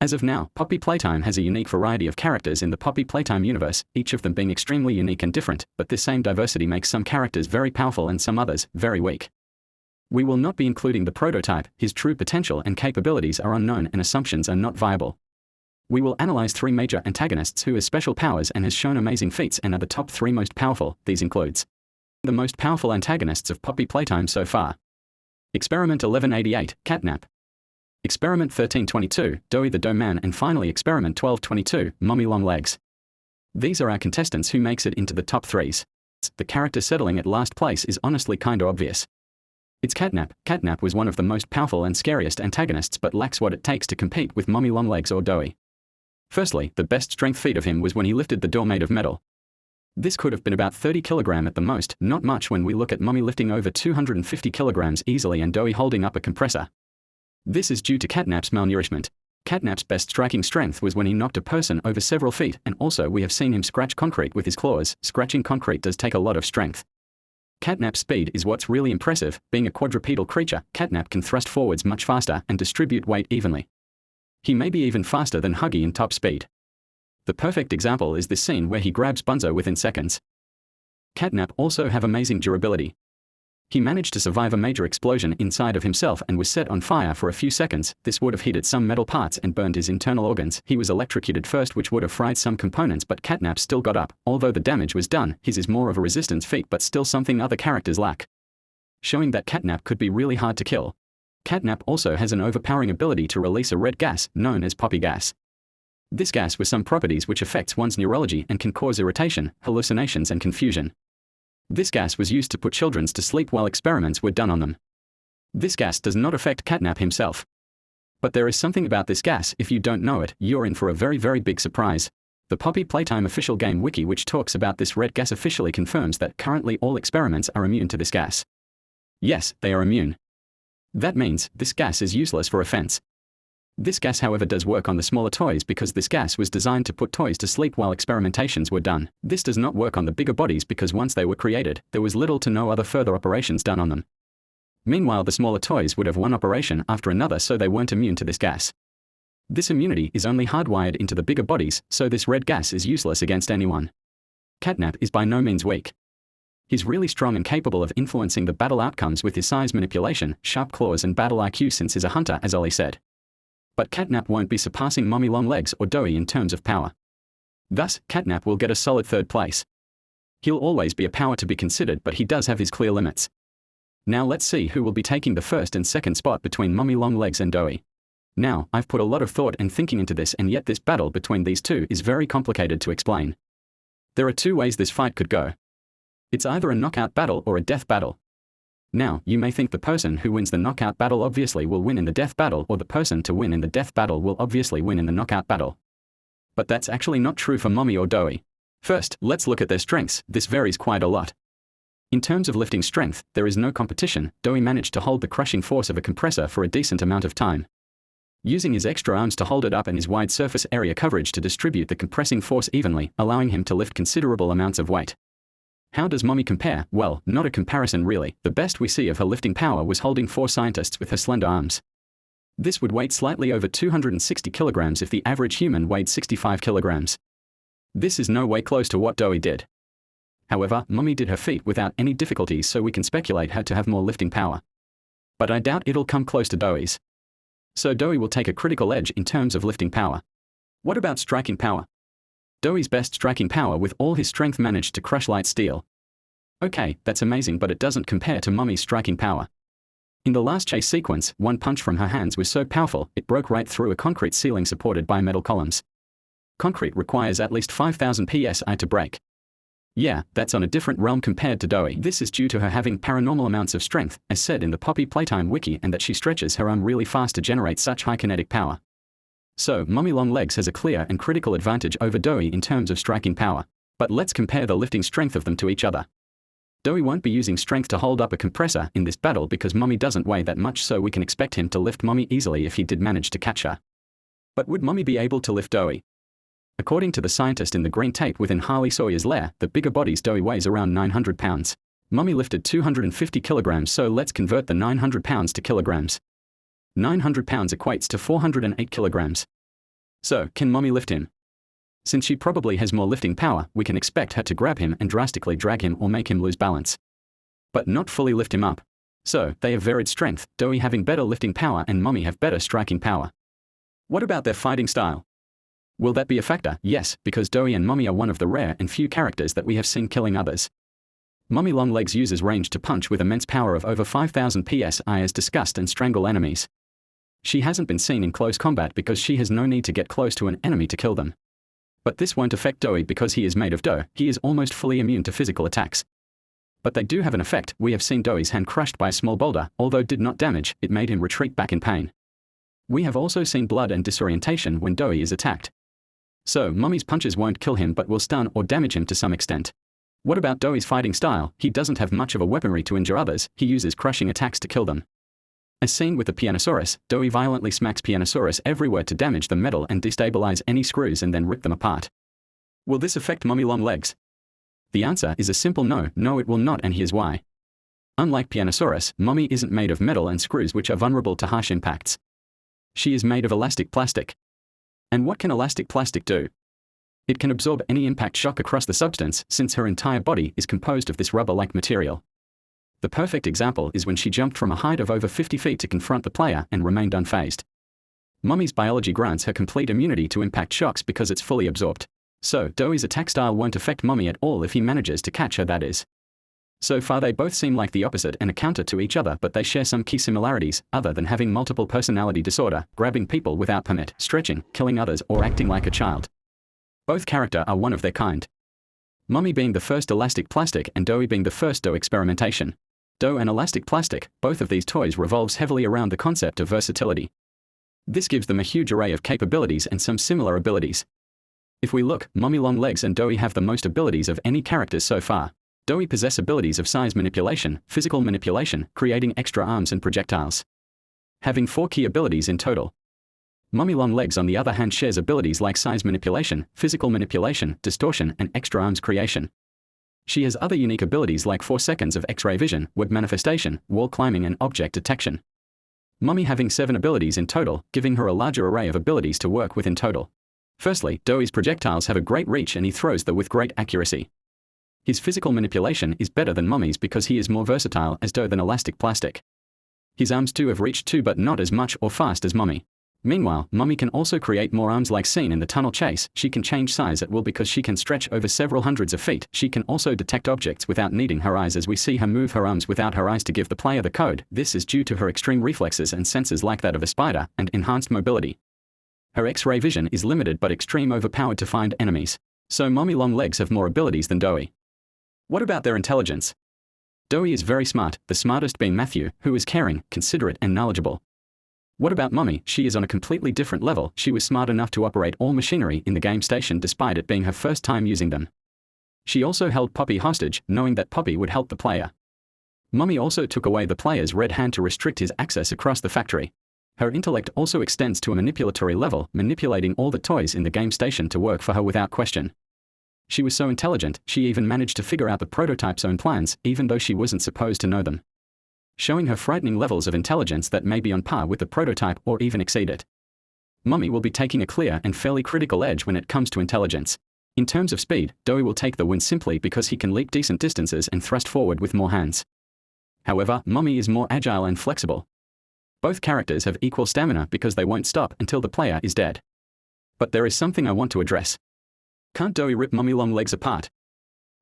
As of now, Poppy Playtime has a unique variety of characters in the Poppy Playtime universe, each of them being extremely unique and different, but this same diversity makes some characters very powerful and some others very weak. We will not be including the prototype, his true potential and capabilities are unknown and assumptions are not viable. We will analyze 3 major antagonists who has special powers and has shown amazing feats and are the top 3 most powerful. These includes the most powerful antagonists of Poppy Playtime so far. Experiment 1188, Catnap. Experiment 1322, Doey the Dough Man, and finally Experiment 1222, Mommy Longlegs. These are our contestants who makes it into the top 3s. The character settling at last place is honestly kinda obvious. It's Catnap. Catnap was one of the most powerful and scariest antagonists but lacks what it takes to compete with Mommy Longlegs or Doey. Firstly, the best strength feat of him was when he lifted the door made of metal. This could have been about 30 kg at the most, not much when we look at Mommy lifting over 250 kg easily and Doey holding up a compressor. This is due to Catnap's malnourishment. Catnap's best striking strength was when he knocked a person over several feet, and also we have seen him scratch concrete with his claws. Scratching concrete does take a lot of strength. Catnap's speed is what's really impressive. Being a quadrupedal creature, Catnap can thrust forwards much faster and distribute weight evenly. He may be even faster than Huggy in top speed. The perfect example is this scene where he grabs Bunzo within seconds. Catnap also have amazing durability. He managed to survive a major explosion inside of himself and was set on fire for a few seconds. This would have heated some metal parts and burned his internal organs. He was electrocuted first, which would have fried some components, but Catnap still got up. Although the damage was done, his is more of a resistance feat but still something other characters lack, showing that Catnap could be really hard to kill. Catnap also has an overpowering ability to release a red gas, known as poppy gas. This gas with some properties which affects one's neurology and can cause irritation, hallucinations and confusion. This gas was used to put children to sleep while experiments were done on them. This gas does not affect Catnap himself. But there is something about this gas, if you don't know it, you're in for a very big surprise. The Poppy Playtime official game wiki which talks about this red gas officially confirms that currently all experiments are immune to this gas. Yes, they are immune. That means this gas is useless for offense. This gas however does work on the smaller toys because this gas was designed to put toys to sleep while experimentations were done. This does not work on the bigger bodies because once they were created, there was little to no other further operations done on them. Meanwhile the smaller toys would have one operation after another, so they weren't immune to this gas. This immunity is only hardwired into the bigger bodies, so this red gas is useless against anyone. Catnap is by no means weak. He's really strong and capable of influencing the battle outcomes with his size manipulation, sharp claws and battle IQ since he's a hunter, as Ollie said. But Catnap won't be surpassing Mommy Longlegs or Doey in terms of power. Thus, Catnap will get a solid 3rd place. He'll always be a power to be considered, but he does have his clear limits. Now let's see who will be taking the 1st and 2nd spot between Mommy Longlegs and Doey. Now, I've put a lot of thought and thinking into this, and yet this battle between these two is very complicated to explain. There are 2 ways this fight could go. It's either a knockout battle or a death battle. Now, you may think the person who wins the knockout battle obviously will win in the death battle, or the person to win in the death battle will obviously win in the knockout battle. But that's actually not true for Mommy or Doey. First, let's look at their strengths. This varies quite a lot. In terms of lifting strength, there is no competition. Doey managed to hold the crushing force of a compressor for a decent amount of time, using his extra arms to hold it up and his wide surface area coverage to distribute the compressing force evenly, allowing him to lift considerable amounts of weight. How does Mommy compare? Well, not a comparison really. The best we see of her lifting power was holding 4 scientists with her slender arms. This would weigh slightly over 260 kilograms if the average human weighed 65 kilograms. This is no way close to what Doey did. However, Mommy did her feat without any difficulties, so we can speculate her to have more lifting power. But I doubt it'll come close to Doey's. So Doey will take a critical edge in terms of lifting power. What about striking power? Doey's best striking power with all his strength managed to crush light steel. Okay, that's amazing, but it doesn't compare to Mommy's striking power. In the last chase sequence, one punch from her hands was so powerful, it broke right through a concrete ceiling supported by metal columns. Concrete requires at least 5,000 psi to break. Yeah, that's on a different realm compared to Doey. This is due to her having paranormal amounts of strength, as said in the Poppy Playtime wiki, and that she stretches her arm really fast to generate such high kinetic power. So, Mommy Longlegs has a clear and critical advantage over Doey in terms of striking power. But let's compare the lifting strength of them to each other. Doey won't be using strength to hold up a compressor in this battle because Mommy doesn't weigh that much, so we can expect him to lift Mommy easily if he did manage to catch her. But would Mommy be able to lift Doey? According to the scientist in the green tape within Harley Sawyer's lair, the bigger body's Doey weighs around 900 pounds. Mommy lifted 250 kilograms, so let's convert the 900 pounds to kilograms. 900 pounds equates to 408 kilograms. So, can Mommy lift him? Since she probably has more lifting power, we can expect her to grab him and drastically drag him or make him lose balance. But not fully lift him up. So, they have varied strength, Doey having better lifting power and Mommy have better striking power. What about their fighting style? Will that be a factor? Yes, because Doey and Mommy are one of the rare and few characters that we have seen killing others. Mommy Longlegs uses range to punch with immense power of over 5000 psi as disgust and strangle enemies. She hasn't been seen in close combat because she has no need to get close to an enemy to kill them. But this won't affect Doey because he is made of dough, he is almost fully immune to physical attacks. But they do have an effect. We have seen Doey's hand crushed by a small boulder, although did not damage, it made him retreat back in pain. We have also seen blood and disorientation when Doey is attacked. So, Mommy's punches won't kill him but will stun or damage him to some extent. What about Doey's fighting style? He doesn't have much of a weaponry to injure others, he uses crushing attacks to kill them. As seen with the Pianosaurus, Doey violently smacks Pianosaurus everywhere to damage the metal and destabilize any screws and then rip them apart. Will this affect Mommy Longlegs? The answer is a simple no, no it will not, and here's why. Unlike Pianosaurus, Mommy isn't made of metal and screws which are vulnerable to harsh impacts. She is made of elastic plastic. And what can elastic plastic do? It can absorb any impact shock across the substance since her entire body is composed of this rubber-like material. The perfect example is when she jumped from a height of over 50 feet to confront the player and remained unfazed. Mommy's biology grants her complete immunity to impact shocks because it's fully absorbed. So, Doey's attack style won't affect Mommy at all if he manages to catch her, that is. So far they both seem like the opposite and a counter to each other, but they share some key similarities, other than having multiple personality disorder, grabbing people without permit, stretching, killing others or acting like a child. Both characters are one of their kind. Mommy being the first elastic plastic and Doey being the first dough experimentation. Dough and elastic plastic, both of these toys revolves heavily around the concept of versatility. This gives them a huge array of capabilities and some similar abilities. If we look, Mommy Longlegs and Doey have the most abilities of any characters so far. Doey possess abilities of size manipulation, physical manipulation, creating extra arms and projectiles. Having 4 key abilities in total. Mommy Longlegs on the other hand shares abilities like size manipulation, physical manipulation, distortion, and extra arms creation. She has other unique abilities like 4 seconds of X-ray vision, web manifestation, wall climbing and object detection. Mommy having 7 abilities in total, giving her a larger array of abilities to work with in total. Firstly, Doey's projectiles have a great reach and he throws them with great accuracy. His physical manipulation is better than Mommy's because he is more versatile as dough than elastic plastic. His arms too have reach too but not as much or fast as Mommy. Meanwhile, Mommy can also create more arms like seen in the tunnel chase. She can change size at will because she can stretch over several hundreds of feet. She can also detect objects without needing her eyes as we see her move her arms without her eyes to give the player the code. This is due to her extreme reflexes and senses like that of a spider and enhanced mobility. Her X-ray vision is limited but extreme overpowered to find enemies. So Mommy Longlegs have more abilities than Doey. What about their intelligence? Doey is very smart, the smartest being Matthew, who is caring, considerate and knowledgeable. What about Mommy? She is on a completely different level. She was smart enough to operate all machinery in the game station despite it being her first time using them. She also held Poppy hostage, knowing that Poppy would help the player. Mommy also took away the player's red hand to restrict his access across the factory. Her intellect also extends to a manipulatory level, manipulating all the toys in the game station to work for her without question. She was so intelligent, she even managed to figure out the prototype's own plans, even though she wasn't supposed to know them. Showing her frightening levels of intelligence that may be on par with the prototype or even exceed it. Mommy will be taking a clear and fairly critical edge when it comes to intelligence. In terms of speed, Doey will take the win simply because he can leap decent distances and thrust forward with more hands. However, Mommy is more agile and flexible. Both characters have equal stamina because they won't stop until the player is dead. But there is something I want to address. Can't Doey rip Mommy Longlegs apart?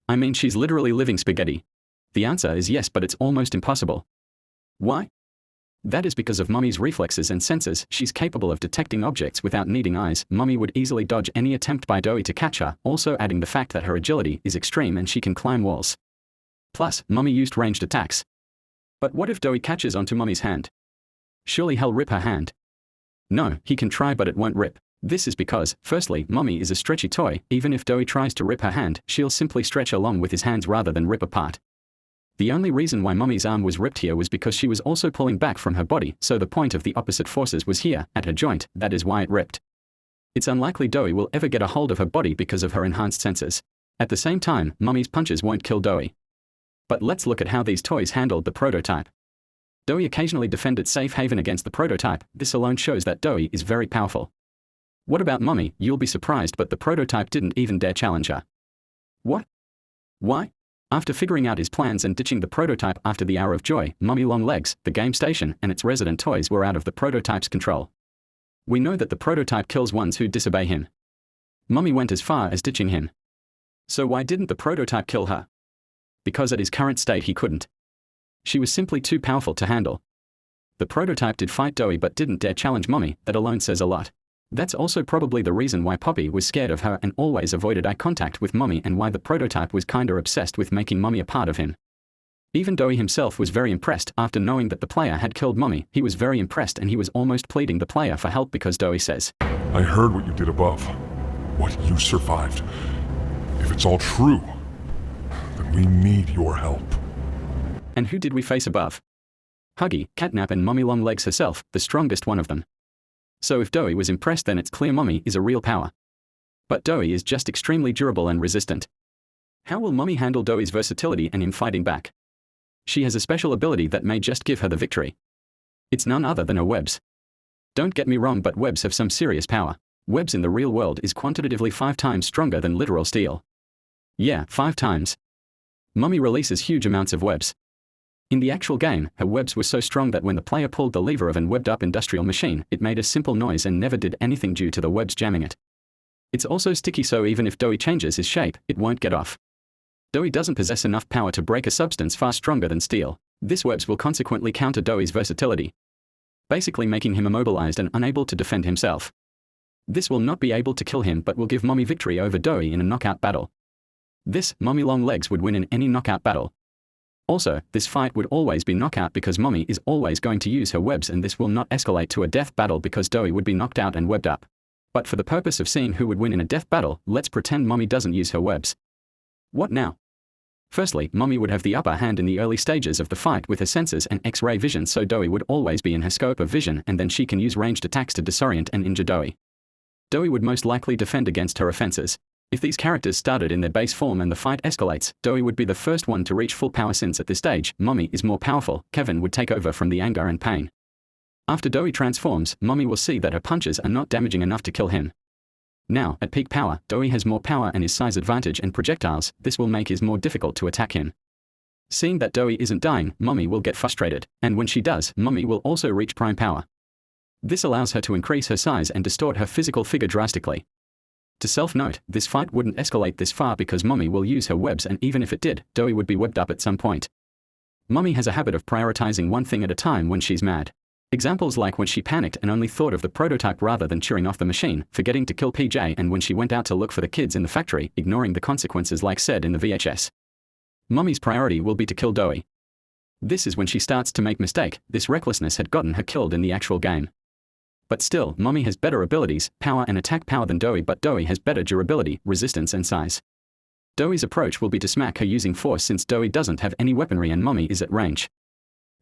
I mean, she's literally living spaghetti. The answer is yes, but it's almost impossible. Why? That is because of Mommy's reflexes and senses. She's capable of detecting objects without needing eyes. Mommy would easily dodge any attempt by Doey to catch her, also adding the fact that her agility is extreme and she can climb walls. Plus, Mommy used ranged attacks. But what if Doey catches onto Mommy's hand? Surely he'll rip her hand. No, he can try but it won't rip. This is because, firstly, Mommy is a stretchy toy. Even if Doey tries to rip her hand, she'll simply stretch along with his hands rather than rip apart. The only reason why Mommy's arm was ripped here was because she was also pulling back from her body, so the point of the opposite forces was here, at her joint, that is why it ripped. It's unlikely Doey will ever get a hold of her body because of her enhanced senses. At the same time, Mommy's punches won't kill Doey. But let's look at how these toys handled the prototype. Doey occasionally defended safe haven against the prototype. This alone shows that Doey is very powerful. What about Mummy? You'll be surprised, but the prototype didn't even dare challenge her. What? Why? After figuring out his plans and ditching the prototype after the hour of joy, Mummy Longlegs, the game station, and its resident toys were out of the prototype's control. We know that the prototype kills ones who disobey him. Mummy went as far as ditching him. So why didn't the prototype kill her? Because at his current state he couldn't. She was simply too powerful to handle. The prototype did fight Doey but didn't dare challenge Mummy. That alone says a lot. That's also probably the reason why Poppy was scared of her and always avoided eye contact with Mummy, and why the prototype was kinda obsessed with making Mummy a part of him. Even Doey himself was very impressed after knowing that the player had killed Mummy. He was very impressed and he was almost pleading the player for help because Doey says, I heard what you did above. What you survived. If it's all true, then we need your help. And who did we face above? Huggy, Catnap, and Mummy Longlegs herself, the strongest one of them. So if Doey was impressed, then it's clear Mummy is a real power. But Doey is just extremely durable and resistant. How will Mummy handle Doey's versatility and him fighting back? She has a special ability that may just give her the victory. It's none other than her webs. Don't get me wrong, but webs have some serious power. Webs in the real world is quantitatively 5 times stronger than literal steel. Yeah, 5 times. Mummy releases huge amounts of webs. In the actual game, her webs were so strong that when the player pulled the lever of an webbed-up industrial machine, it made a simple noise and never did anything due to the webs jamming it. It's also sticky, so even if Doey changes his shape, it won't get off. Doey doesn't possess enough power to break a substance far stronger than steel. This webs will consequently counter Doey's versatility, basically making him immobilized and unable to defend himself. This will not be able to kill him but will give Mummy victory over Doey in a knockout battle. This, Mummy Longlegs would win in any knockout battle. Also, this fight would always be knockout because Mummy is always going to use her webs, and this will not escalate to a death battle because Doey would be knocked out and webbed up. But for the purpose of seeing who would win in a death battle, let's pretend Mummy doesn't use her webs. What now? Firstly, Mummy would have the upper hand in the early stages of the fight with her sensors and X-ray vision, so Doey would always be in her scope of vision, and then she can use ranged attacks to disorient and injure Doey. Doey would most likely defend against her offenses. If these characters started in their base form and the fight escalates, Doey would be the first one to reach full power, since at this stage, Mummy is more powerful. Kevin would take over from the anger and pain. After Doey transforms, Mummy will see that her punches are not damaging enough to kill him. Now, at peak power, Doey has more power and his size advantage and projectiles. This will make it more difficult to attack him. Seeing that Doey isn't dying, Mummy will get frustrated, and when she does, Mummy will also reach prime power. This allows her to increase her size and distort her physical figure drastically. To self-note, this fight wouldn't escalate this far because Mummy will use her webs, and even if it did, Doey would be webbed up at some point. Mummy has a habit of prioritizing one thing at a time when she's mad. Examples like when she panicked and only thought of the prototype rather than cheering off the machine, forgetting to kill PJ, and when she went out to look for the kids in the factory, ignoring the consequences like said in the VHS. Mummy's priority will be to kill Doey. This is when she starts to make mistake. This recklessness had gotten her killed in the actual game. But still, Mummy has better abilities, power and attack power than Doey, but Doey has better durability, resistance and size. Doey's approach will be to smack her using force, since Doey doesn't have any weaponry and Mummy is at range.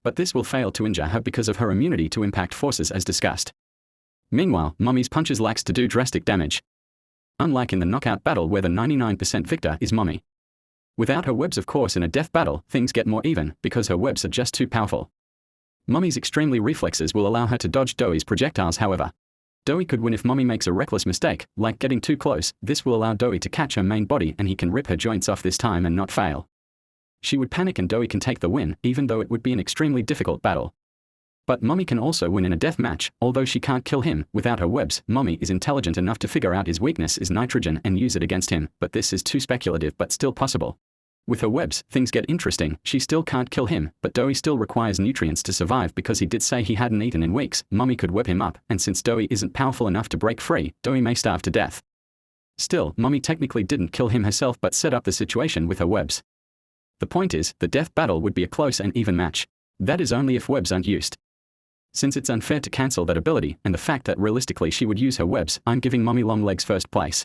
But this will fail to injure her because of her immunity to impact forces as discussed. Meanwhile, Mummy's punches lacks to do drastic damage. Unlike in the knockout battle where the 99% victor is Mummy. Without her webs, of course, in a death battle, things get more even because her webs are just too powerful. Mummy's extremely reflexes will allow her to dodge Doey's projectiles. However, Doey could win if Mummy makes a reckless mistake, like getting too close. This will allow Doey to catch her main body and he can rip her joints off this time and not fail. She would panic and Doey can take the win, even though it would be an extremely difficult battle. But Mummy can also win in a death match, although she can't kill him. Without her webs, Mummy is intelligent enough to figure out his weakness is nitrogen and use it against him, but this is too speculative but still possible. With her webs, things get interesting. She still can't kill him, but Doey still requires nutrients to survive because he did say he hadn't eaten in weeks. Mummy could web him up, and since Doey isn't powerful enough to break free, Doey may starve to death. Still, Mummy technically didn't kill him herself but set up the situation with her webs. The point is, the death battle would be a close and even match. That is only if webs aren't used. Since it's unfair to cancel that ability, and the fact that realistically she would use her webs, I'm giving Mummy Longlegs first place.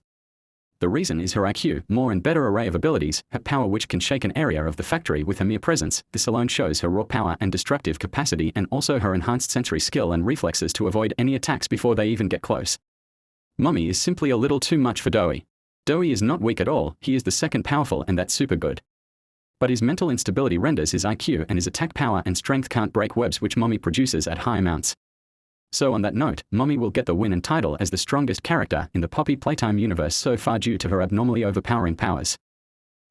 The reason is her IQ, more and better array of abilities, her power which can shake an area of the factory with her mere presence. This alone shows her raw power and destructive capacity, and also her enhanced sensory skill and reflexes to avoid any attacks before they even get close. Mummy is simply a little too much for Doey. Doey is not weak at all, he is the second powerful and that's super good. But his mental instability renders his IQ and his attack power and strength can't break webs which Mummy produces at high amounts. So on that note, Mommy will get the win and title as the strongest character in the Poppy Playtime universe so far due to her abnormally overpowering powers.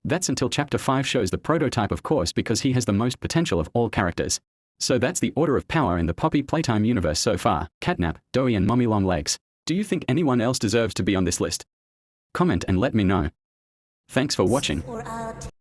That's until Chapter 5 shows the prototype, of course, because he has the most potential of all characters. So that's the order of power in the Poppy Playtime universe so far: Catnap, Doey and Mommy Longlegs. Do you think anyone else deserves to be on this list? Comment and let me know. Thanks for watching.